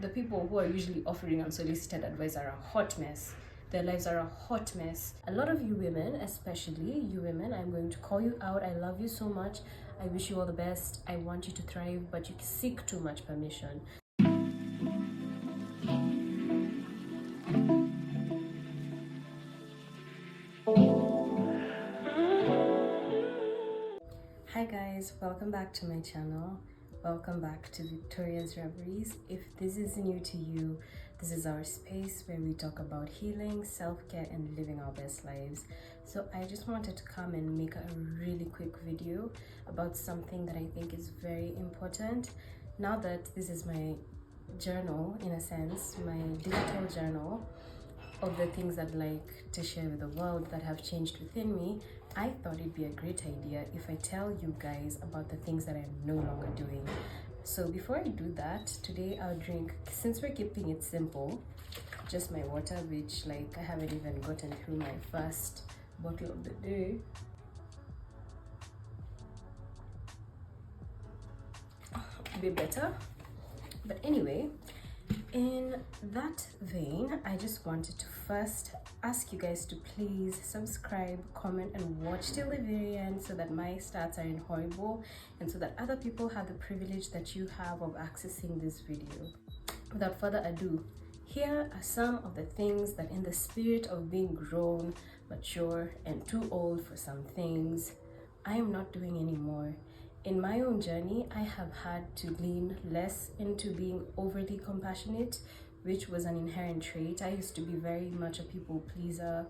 the people who are usually offering unsolicited advice are a hot mess. Their lives are a hot mess. A lot of you women, especially you women, I'm going to call you out. I love you so much. I wish you all the best. I want you to thrive, but you seek too much permission. Hi guys, welcome back to my channel. Welcome back to Victoria's Reveries. If this is new to you, this is our space where we talk about healing, self-care, and living our best lives. So I just wanted to come and make a really quick video about something that I think is very important. Now that this is my journal, in a sense, my digital journal of the things I'd like to share with the world that have changed within me, I thought it'd be a great idea if I tell you guys about the things that I'm no longer doing. So before I do that, today I'll drink, since we're keeping it simple, just my water, which I haven't even gotten through my first bottle of the day. A bit better. But anyway, in that vein, I just wanted to first ask you guys to please subscribe, comment, and watch till the very end so that my stats aren't horrible and so that other people have the privilege that you have of accessing this video. Without further ado, here are some of the things that, in the spirit of being grown, mature, and too old for some things, I am not doing anymore. In my own journey, I have had to lean less into being overly compassionate, which was an inherent trait. I used to be very much a people pleaser,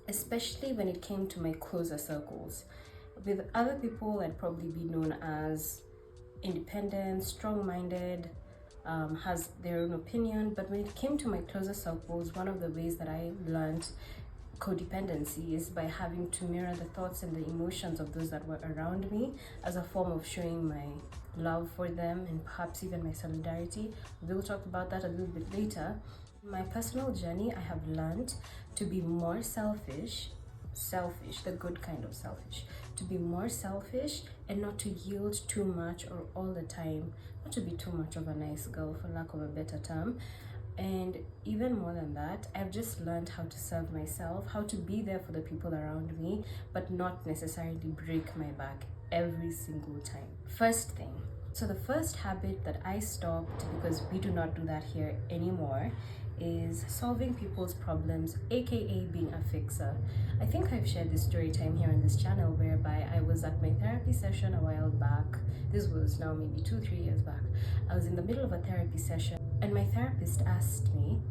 especially when it came to my closer circles. With other people, I'd probably be known as independent, strong-minded, has their own opinion. But when it came to my closer circles, one of the ways that I learned codependency is by having to mirror the thoughts and the emotions of those that were around me as a form of showing my love for them and perhaps even my solidarity. We'll talk about that a little bit later. In my personal journey, I have learned to be more selfish, the good kind of selfish, to be more selfish and not to yield too much or all the time, not to be too much of a nice girl, for lack of a better term. And even more than that, I've just learned how to serve myself, how to be there for the people around me, but not necessarily break my back every single time. First thing, so the first habit that I stopped, because we do not do that here anymore, is solving people's problems, aka being a fixer. I think I've shared this story time here on this channel whereby I was at my therapy session a while back. This was now maybe 2-3 years back. I was in the middle of a therapy session and my therapist asked me,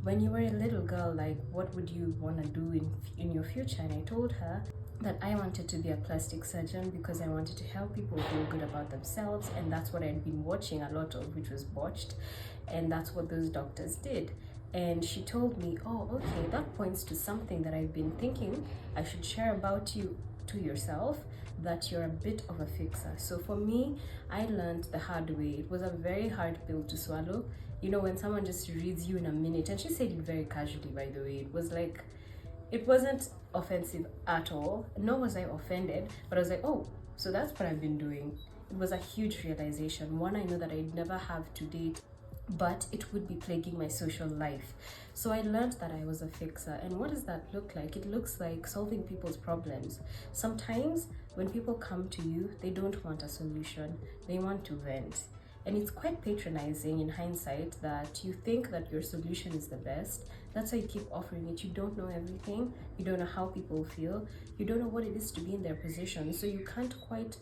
when you were a little girl, what would you want to do in your future? And I told her that I wanted to be a plastic surgeon because I wanted to help people feel good about themselves, and that's what I'd been watching a lot of, which was botched, and that's what those doctors did. And she told me, oh, okay, that points to something that I've been thinking I should share about you to yourself, that you're a bit of a fixer. So for me, I learned the hard way. It was a very hard pill to swallow. You know, when someone just reads you in a minute, and she said it very casually, by the way. It wasn't offensive at all, nor was I offended, but I was like, oh, so that's what I've been doing. It was a huge realization. One, I know that I'd never have to date, but it would be plaguing my social life. So I learned that I was a fixer. And what does that look like? It looks like solving people's problems. Sometimes when people come to you, they don't want a solution, they want to vent. And it's quite patronizing in hindsight that you think that your solution is the best. That's why you keep offering it. You don't know everything. You don't know how people feel. You don't know what it is to be in their position. So you can't quite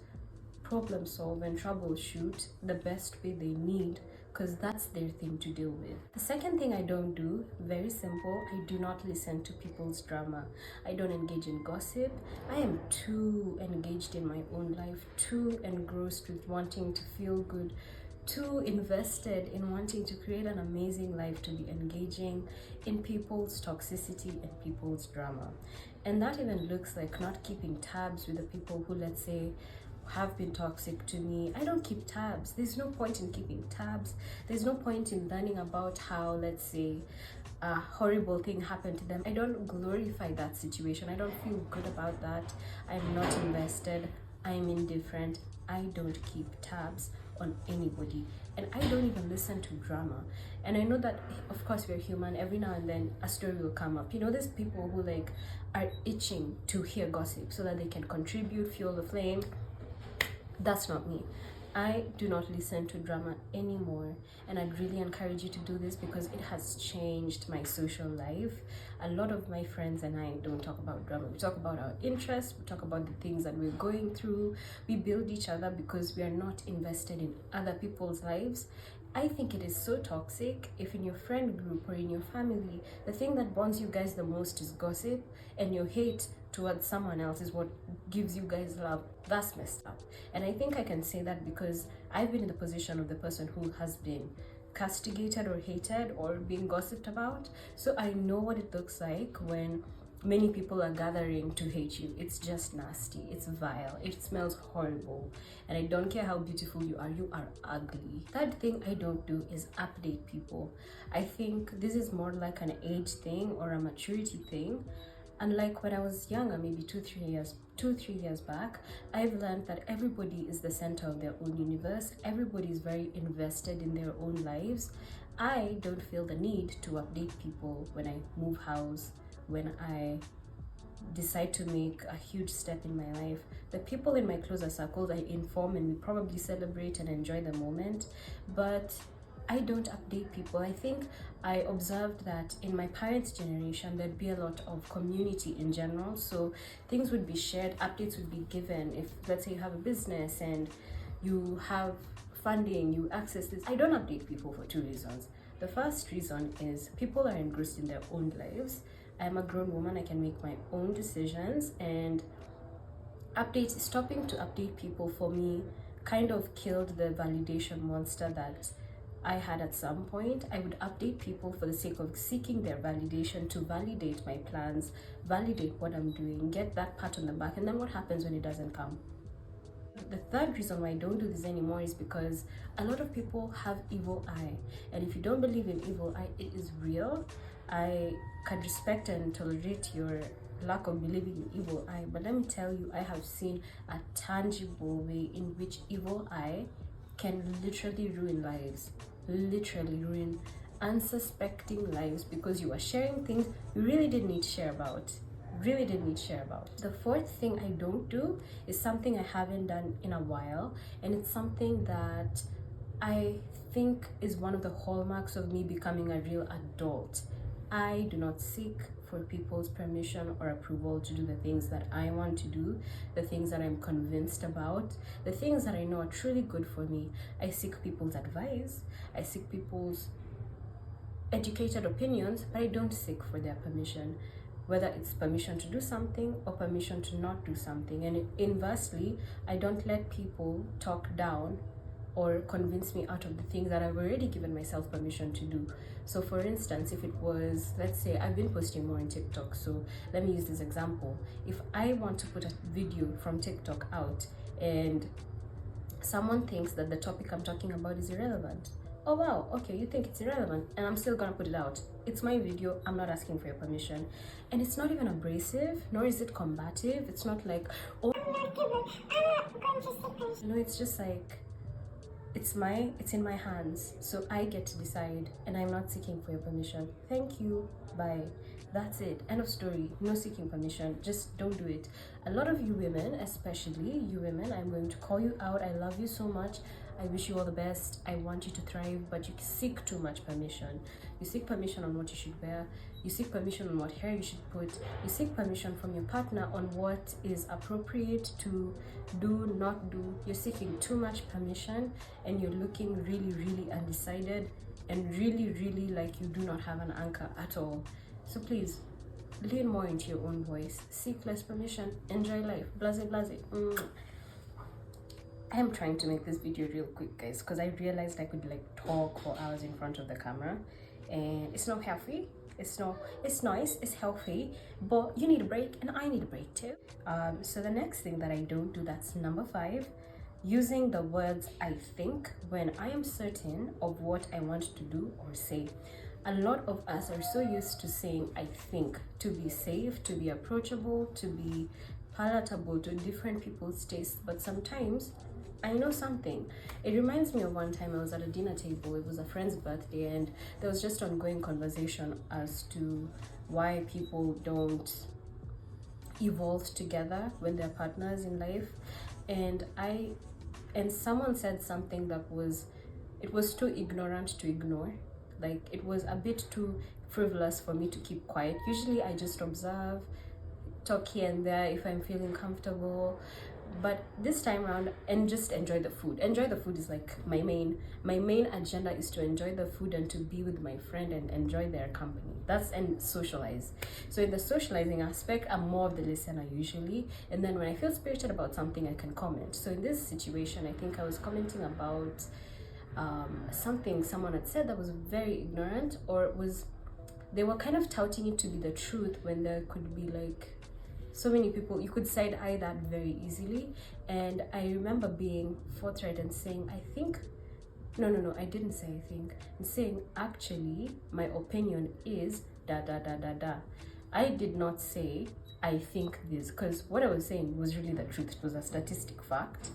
problem solve and troubleshoot the best way they need, because that's their thing to deal with. The second thing I don't do, very simple, I do not listen to people's drama. I don't engage in gossip. I am too engaged in my own life, too engrossed with wanting to feel good, too invested in wanting to create an amazing life to be engaging in people's toxicity and people's drama. And that even looks like not keeping tabs with the people who, let's say, have been toxic to me. I don't keep tabs. There's no point in keeping tabs. There's no point in learning about how, let's say, a horrible thing happened to them. I don't glorify that situation. I don't feel good about that. I'm not invested. I'm indifferent. I don't keep tabs on anybody. and I don't even listen to drama. And I know that, of course, we're human. Every now and then a story will come up. You know, there's people who like are itching to hear gossip so that they can contribute, fuel the flame. That's not me. I do not listen to drama anymore, and I'd really encourage you to do this because it has changed my social life. A lot of my friends and I don't talk about drama. We talk about our interests, we talk about the things that we're going through. We build each other because we are not invested in other people's lives. I think it is so toxic if in your friend group or in your family, the thing that bonds you guys the most is gossip, and your hate towards someone else is what gives you guys love. That's messed up. And I think I can say that because I've been in the position of the person who has been castigated or hated or being gossiped about. So I know what it looks like when many people are gathering to hate you. It's just nasty, it's vile, it smells horrible, and I don't care how beautiful you are ugly. Third thing I don't do is update people. I think this is more like an age thing or a maturity thing. Unlike when I was younger, maybe 2-3 years back, I've learned that everybody is the center of their own universe. Everybody is very invested in their own lives. I don't feel the need to update people when I move house, when I decide to make a huge step in my life. The people in my closer circles I inform, and we probably celebrate and enjoy the moment, but I don't update people. I think I observed that in my parents' generation, there'd be a lot of community in general. So things would be shared, updates would be given. If, let's say, you have a business and you have funding, you access this. I don't update people for 2 reasons. The first reason is people are engrossed in their own lives. I'm a grown woman, I can make my own decisions, and stopping to update people for me kind of killed the validation monster that I had at some point. I would update people for the sake of seeking their validation, to validate my plans, validate what I'm doing, get that pat on the back, and then what happens when it doesn't come? The third reason why I don't do this anymore is because a lot of people have evil eye, and if you don't believe in evil eye, it is real. I can respect and tolerate your lack of believing in evil eye, but let me tell you, I have seen a tangible way in which evil eye can literally ruin lives, literally ruin unsuspecting lives, because you are sharing things you really didn't need to share about. The fourth thing I don't do is something I haven't done in a while, and it's something that I think is one of the hallmarks of me becoming a real adult. I do not seek for people's permission or approval to do the things that I want to do, the things that I'm convinced about, the things that I know are truly good for me. I seek people's advice, I seek people's educated opinions, but I don't seek for their permission, whether it's permission to do something or permission to not do something. And inversely, I don't let people talk down or convince me out of the things that I've already given myself permission to do. So for instance, if it was, let's say, I've been posting more on TikTok, so let me use this example. If I want to put a video from TikTok out and someone thinks that the topic I'm talking about is irrelevant, oh wow, okay, you think it's irrelevant, and I'm still gonna put it out. It's my video, I'm not asking for your permission. And it's not even abrasive, nor is it combative. It's not like, oh, I'm not going to say. No, it's just like, it's in my hands, so I get to decide, and I'm not seeking for your permission. Thank you, bye. That's it, end of story. No seeking permission, just don't do it. A lot of you women, especially you women, I'm going to call you out. I love you so much, I wish you all the best, I want you to thrive, but you seek too much permission. You seek permission on what you should wear, you seek permission on what hair you should put, you seek permission from your partner on what is appropriate to do, not do. You're seeking too much permission, and you're looking really, really undecided, and really, really like you do not have an anchor at all. So please, lean more into your own voice, seek less permission, enjoy life, blase blase. I am trying to make this video real quick, guys, because I realized I could like talk for hours in front of the camera, and it's not healthy. It's nice, it's healthy, but you need a break, and I need a break too. So the next thing that I don't do, that's number 5, using the words I think when I am certain of what I want to do or say. A lot of us are so used to saying I think to be safe, to be approachable, to be palatable to different people's tastes, but sometimes I know something. It reminds me of one time I was at a dinner table. It was a friend's birthday, and there was just ongoing conversation as to why people don't evolve together when they're partners in life. And someone said something that it was too ignorant to ignore. Like, it was a bit too frivolous for me to keep quiet. Usually I just observe, talk here and there if I'm feeling comfortable, but this time around, and just enjoy the food. Enjoy the food is like my main agenda, is to enjoy the food and to be with my friend and enjoy their company. And socialize. So in the socializing aspect, I'm more of the listener usually, and then when I feel spirited about something, I can comment. So in this situation, I think I was commenting about something someone had said that was very ignorant, or they were kind of touting it to be the truth, when there could be like so many people. You could side eye that very easily. And I remember being forthright and saying, I think, no, I didn't say I think. I'm saying, actually, my opinion is da da da da da. I did not say I think this, because what I was saying was really the truth. It was a statistic fact.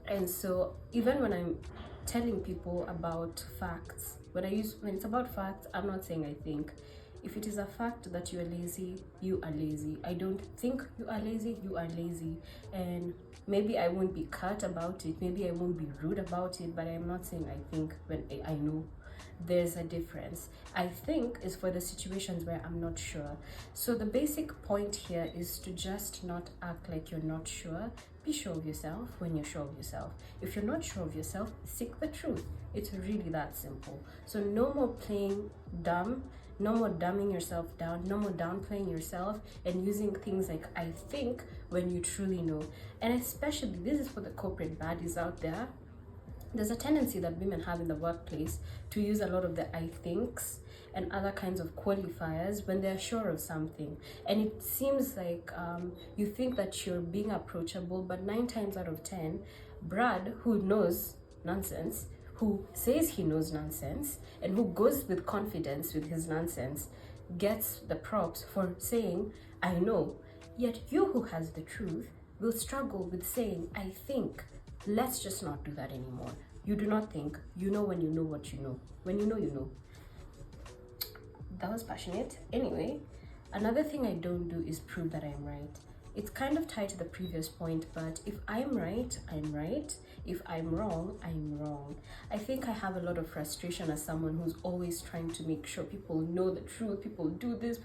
And so even when I'm telling people about facts, when it's about facts, I'm not saying I think. If it is a fact that you are lazy, you are lazy. I don't think you are lazy, you are lazy. And maybe I won't be curt about it, maybe I won't be rude about it, but I'm not saying I think when I know. There's a difference. I think is for the situations where I'm not sure. So the basic point here is to just not act like you're not sure. Be sure of yourself when you're sure of yourself. If you're not sure of yourself, seek the truth. It's really that simple. So no more playing dumb, no more dumbing yourself down, no more downplaying yourself and using things like I think when you truly know. And especially, this is for the corporate baddies out there. There's a tendency that women have in the workplace to use a lot of the I thinks and other kinds of qualifiers when they're sure of something. And it seems like you think that you're being approachable, but 9 times out of 10, Brad, who knows nonsense, who says he knows nonsense, and who goes with confidence with his nonsense, gets the props for saying, I know. Yet you, who has the truth, will struggle with saying, I think. Let's just not do that anymore. You do not think. You know when you know what you know. When you know, you know. That was passionate. Anyway, another thing I don't do is prove that I'm right. It's kind of tied to the previous point, but if I'm right, I'm right. If I'm wrong, I'm wrong. I think I have a lot of frustration as someone who's always trying to make sure people know the truth, people do this,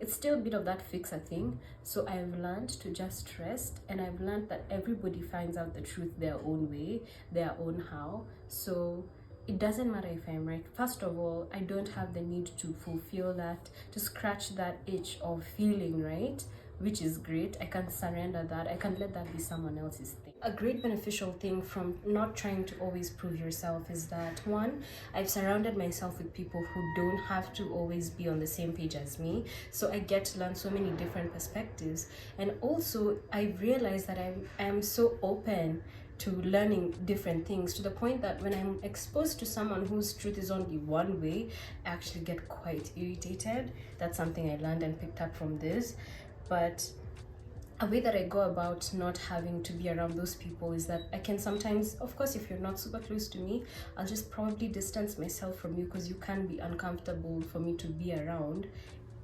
it's still a bit of that fixer thing. So I've learned to just rest, and I've learned that everybody finds out the truth their own way, their own how. So it doesn't matter if I'm right. First of all, I don't have the need to fulfill that, to scratch that itch of feeling right, which is great. I can surrender that. I can let that be someone else's thing. A great beneficial thing from not trying to always prove yourself is that, one, I've surrounded myself with people who don't have to always be on the same page as me. So I get to learn so many different perspectives. And also, I realize that I'm so open to learning different things, to the point that when I'm exposed to someone whose truth is only one way, I actually get quite irritated. That's something I learned and picked up from this. But a way that I go about not having to be around those people is that I can sometimes, of course, if you're not super close to me, I'll just probably distance myself from you, because you can be uncomfortable for me to be around,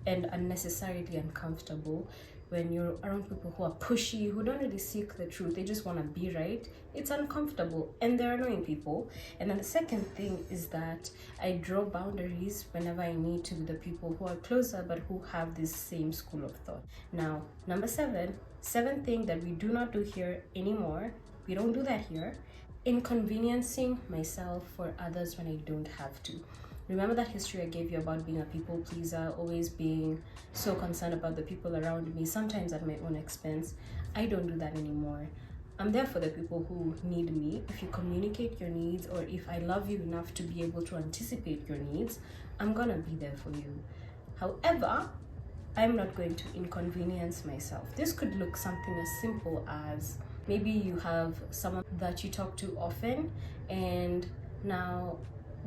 and unnecessarily uncomfortable when you're around people who are pushy, who don't really seek the truth. They just want to be right. It's uncomfortable, and they're annoying people. And then the second thing is that I draw boundaries whenever I need to with the people who are closer but who have this same school of thought. Now, number seventh thing that we do not do here anymore, we don't do that here, inconveniencing myself for others when I don't have to. Remember that history I gave you about being a people pleaser, always being so concerned about the people around me, sometimes at my own expense? I don't do that anymore. I'm there for the people who need me. If you communicate your needs, or if I love you enough to be able to anticipate your needs, I'm gonna be there for you. However, I'm not going to inconvenience myself. This could look something as simple as, maybe you have someone that you talk to often, and now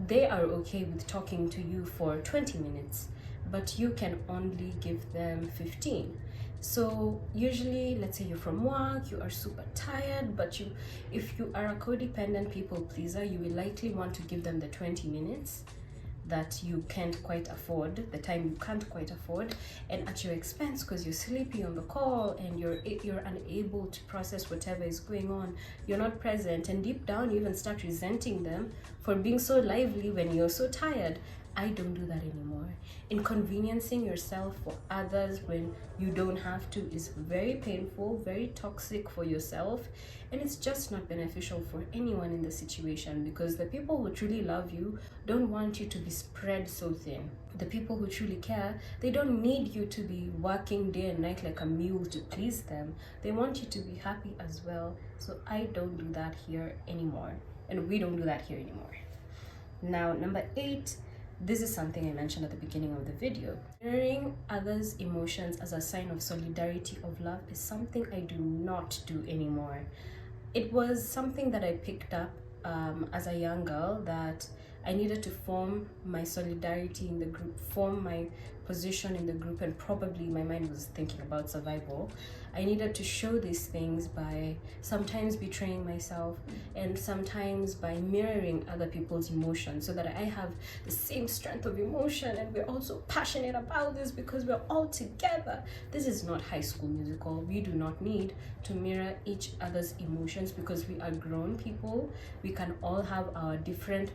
they are okay with talking to you for 20 minutes, but you can only give them 15. So usually, let's say you're from work, you are super tired, but if you are a codependent people pleaser, you will likely want to give them the 20 minutes that you can't quite afford, the time you can't quite afford, and at your expense, because you're sleepy on the call and you're unable to process whatever is going on. You're not present, and deep down you even start resenting them for being so lively when you're so tired. I don't do that anymore. Inconveniencing yourself for others when you don't have to is very painful, very toxic for yourself, and it's just not beneficial for anyone in the situation, because the people who truly love you don't want you to be spread so thin. The people who truly care, they don't need you to be working day and night like a mule to please them. They want you to be happy as well. So I don't do that here anymore, and we don't do that here anymore. Now, number 8, this is something I mentioned at the beginning of the video. Mirroring others' emotions as a sign of solidarity, of love, is something I do not do anymore. It was something that I picked up as a young girl, that I needed to form my solidarity in the group, form my position in the group, and probably my mind was thinking about survival. I needed to show these things by sometimes betraying myself and sometimes by mirroring other people's emotions, so that I have the same strength of emotion and we're also passionate about this because we're all together. This is not High School Musical. We do not need to mirror each other's emotions because we are grown people. We can all have our different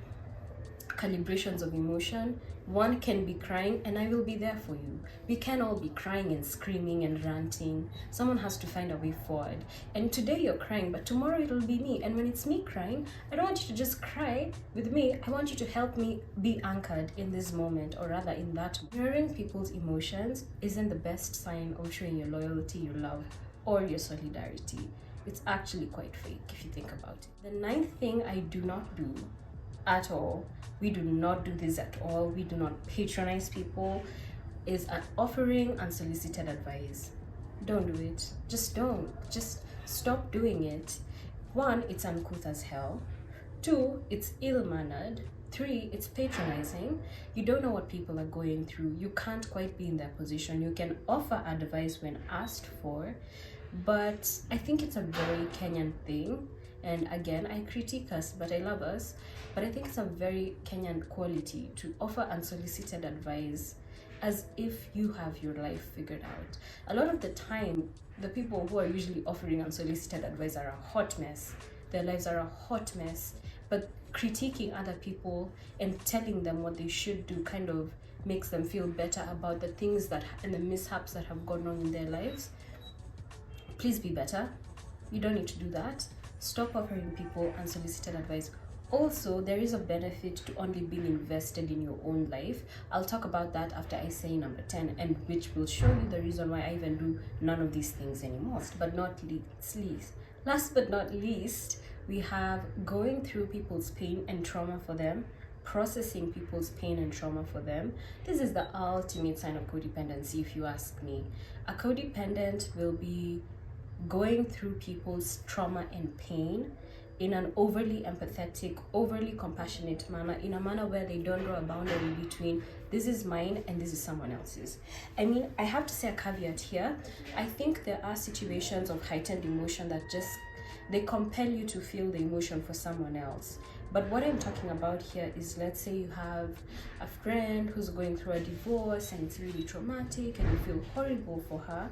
calibrations of emotion. One can be crying and I will be there for you. We can all be crying and screaming and ranting. Someone has to find a way forward. And today you're crying, but tomorrow it'll be me. And when it's me crying, I don't want you to just cry with me. I want you to help me be anchored in this moment, or rather in that. Mirroring people's emotions isn't the best sign of showing your loyalty, your love, or your solidarity. It's actually quite fake if you think about it. The 9th thing I do not do at all, we do not do this at all, we do not patronize people, is offering unsolicited advice. Don't do it. Just don't. Just stop doing it. 1, it's uncouth as hell. 2, it's ill-mannered. 3, it's patronizing. You don't know what people are going through. You can't quite be in their position. You can offer advice when asked for, but I think it's a very Kenyan thing. And again, I critique us, but I love us. But I think it's a very Kenyan quality to offer unsolicited advice as if you have your life figured out. A lot of the time, the people who are usually offering unsolicited advice are a hot mess. Their lives are a hot mess. But critiquing other people and telling them what they should do kind of makes them feel better about the things that and the mishaps that have gone on in their lives. Please be better. You don't need to do that. Stop offering people unsolicited advice. Also, there is a benefit to only being invested in your own life. I'll talk about that after I say number 10, and which will show you the reason why I even do none of these things anymore. Last but not least, we have going through people's pain and trauma for them, processing people's pain and trauma for them. This is the ultimate sign of codependency, if you ask me. A codependent will be going through people's trauma and pain in an overly empathetic, overly compassionate manner, in a manner where they don't draw a boundary between this is mine and this is someone else's. I mean, I have to say a caveat here. I think there are situations of heightened emotion that just, they compel you to feel the emotion for someone else. But what I'm talking about here is, let's say you have a friend who's going through a divorce and it's really traumatic and you feel horrible for her.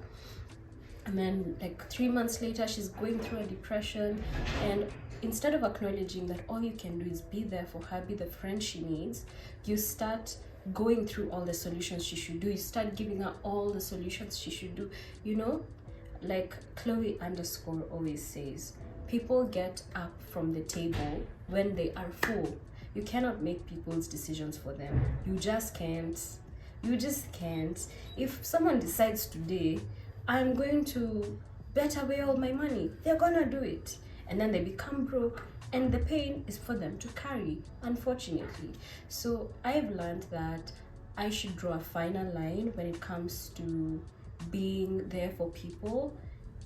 And then like 3 months later, she's going through a depression, and instead of acknowledging that all you can do is be there for her, be the friend she needs, you start going through all the solutions she should do. You start giving her all the solutions she should do. You know, like Chloe _ always says, people get up from the table when they are full. You cannot make people's decisions for them. You just can't. You just can't. If someone decides today, I'm going to bet away all my money, they're gonna do it. And then they become broke, and the pain is for them to carry, unfortunately. So I've learned that I should draw a finer line when it comes to being there for people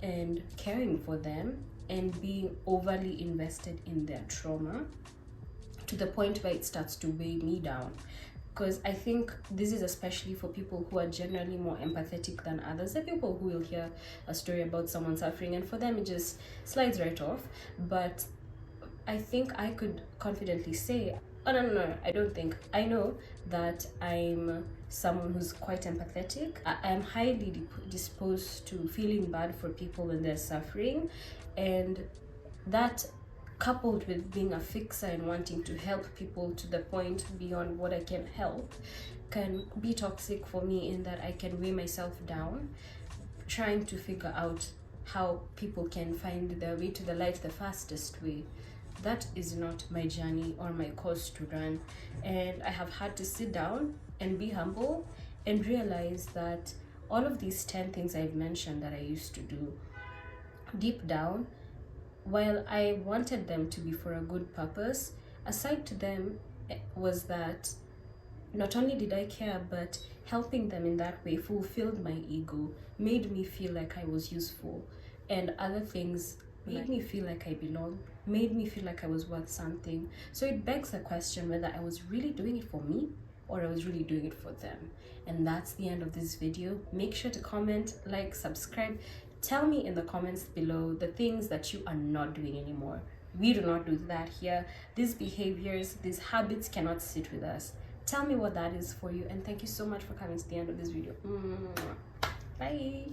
and caring for them and being overly invested in their trauma to the point where it starts to weigh me down. because I think this is especially for people who are generally more empathetic than others. There are people who will hear a story about someone suffering and for them it just slides right off. But I think I could confidently say, oh no, I don't think, I know that I'm someone who's quite empathetic. I'm highly disposed to feeling bad for people when they're suffering, and that, coupled with being a fixer and wanting to help people to the point beyond what I can help, can be toxic for me, in that I can weigh myself down trying to figure out how people can find their way to the light the fastest way. That is not my journey or my course to run, and I have had to sit down and be humble and realize that all of these 10 things I've mentioned that I used to do, deep down, while I wanted them to be for a good purpose, aside to them was that not only did I care, but helping them in that way fulfilled my ego, made me feel like I was useful, and other things made me feel like I belong, made me feel like I was worth something. So it begs the question whether I was really doing it for me or I was really doing it for them. And that's the end of this video. Make sure to comment, like, subscribe. Tell me in the comments below the things that you are not doing anymore. We do not do that here. These behaviors, these habits cannot sit with us. Tell me what that is for you, and thank you so much for coming to the end of this video. Bye.